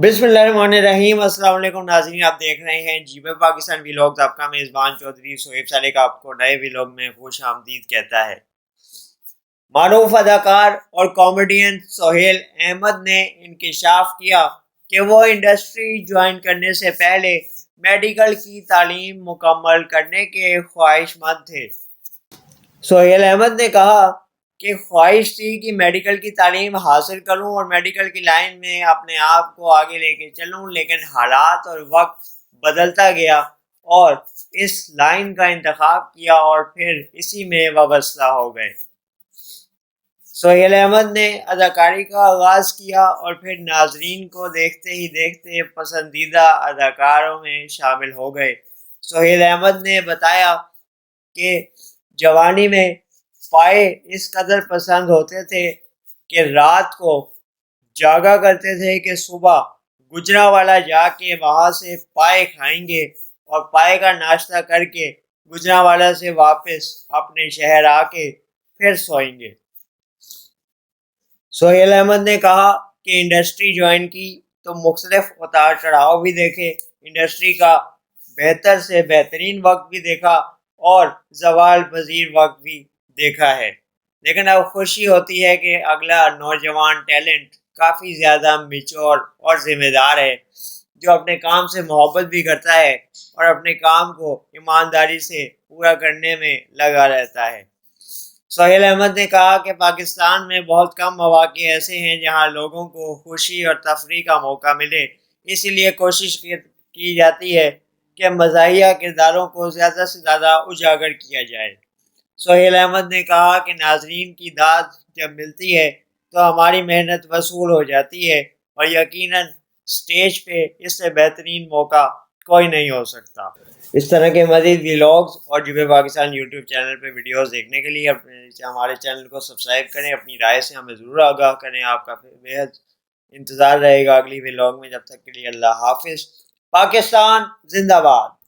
بسم اللہ الرحمن الرحیم۔ السلام علیکم ناظرین، آپ دیکھ رہے ہیں جی بے پاکستان ویلاگز۔ آپ کا میزبان چودھری سہیب سالک آپ کو نئے ویلاگ میں خوش آمدید کہتا ہے۔ معروف اداکار اور کامیڈین سہیل احمد نے انکشاف کیا کہ وہ انڈسٹری جوائن کرنے سے پہلے میڈیکل کی تعلیم مکمل کرنے کے خواہش مند تھے۔ سہیل احمد نے کہا کہ خواہش تھی کہ میڈیکل کی تعلیم حاصل کروں اور میڈیکل کی لائن میں اپنے آپ کو آگے لے کے چلوں، لیکن حالات اور وقت بدلتا گیا اور اس لائن کا انتخاب کیا اور پھر اسی میں وابستہ ہو گئے۔ سہیل احمد نے اداکاری کا آغاز کیا اور پھر ناظرین کو دیکھتے ہی دیکھتے پسندیدہ اداکاروں میں شامل ہو گئے۔ سہیل احمد نے بتایا کہ جوانی میں پائے اس قدر پسند ہوتے تھے کہ رات کو جاگا کرتے تھے کہ صبح گجرانوالہ جا کے وہاں سے پائے کھائیں گے اور پائے کا ناشتہ کر کے گجرانوالہ سے واپس اپنے شہر آ کے پھر سوئیں گے۔ سہیل احمد نے کہا کہ انڈسٹری جوائن کی تو مختلف اتار چڑھاؤ بھی دیکھے، انڈسٹری کا بہتر سے بہترین وقت بھی دیکھا اور زوال پذیر وقت بھی دیکھا ہے، لیکن اب خوشی ہوتی ہے کہ اگلا نوجوان ٹیلنٹ کافی زیادہ میچور اور ذمہ دار ہے، جو اپنے کام سے محبت بھی کرتا ہے اور اپنے کام کو ایمانداری سے پورا کرنے میں لگا رہتا ہے۔ سہیل احمد نے کہا کہ پاکستان میں بہت کم مواقع ایسے ہیں جہاں لوگوں کو خوشی اور تفریح کا موقع ملے، اسی لیے کوشش کی جاتی ہے کہ مزاحیہ کرداروں کو زیادہ سے زیادہ اجاگر کیا جائے۔ سہیل احمد نے کہا کہ ناظرین کی داد جب ملتی ہے تو ہماری محنت وصول ہو جاتی ہے اور یقیناً سٹیج پہ اس سے بہترین موقع کوئی نہیں ہو سکتا۔ اس طرح کے مزید ویلاگز اور جی بے پاکستان یوٹیوب چینل پہ ویڈیوز دیکھنے کے لیے ہمارے چینل کو سبسکرائب کریں، اپنی رائے سے ہمیں ضرور آگاہ کریں۔ آپ کا بے حد انتظار رہے گا اگلی ویلاگ میں۔ جب تک کے لیے اللہ حافظ۔ پاکستان زندہ باد۔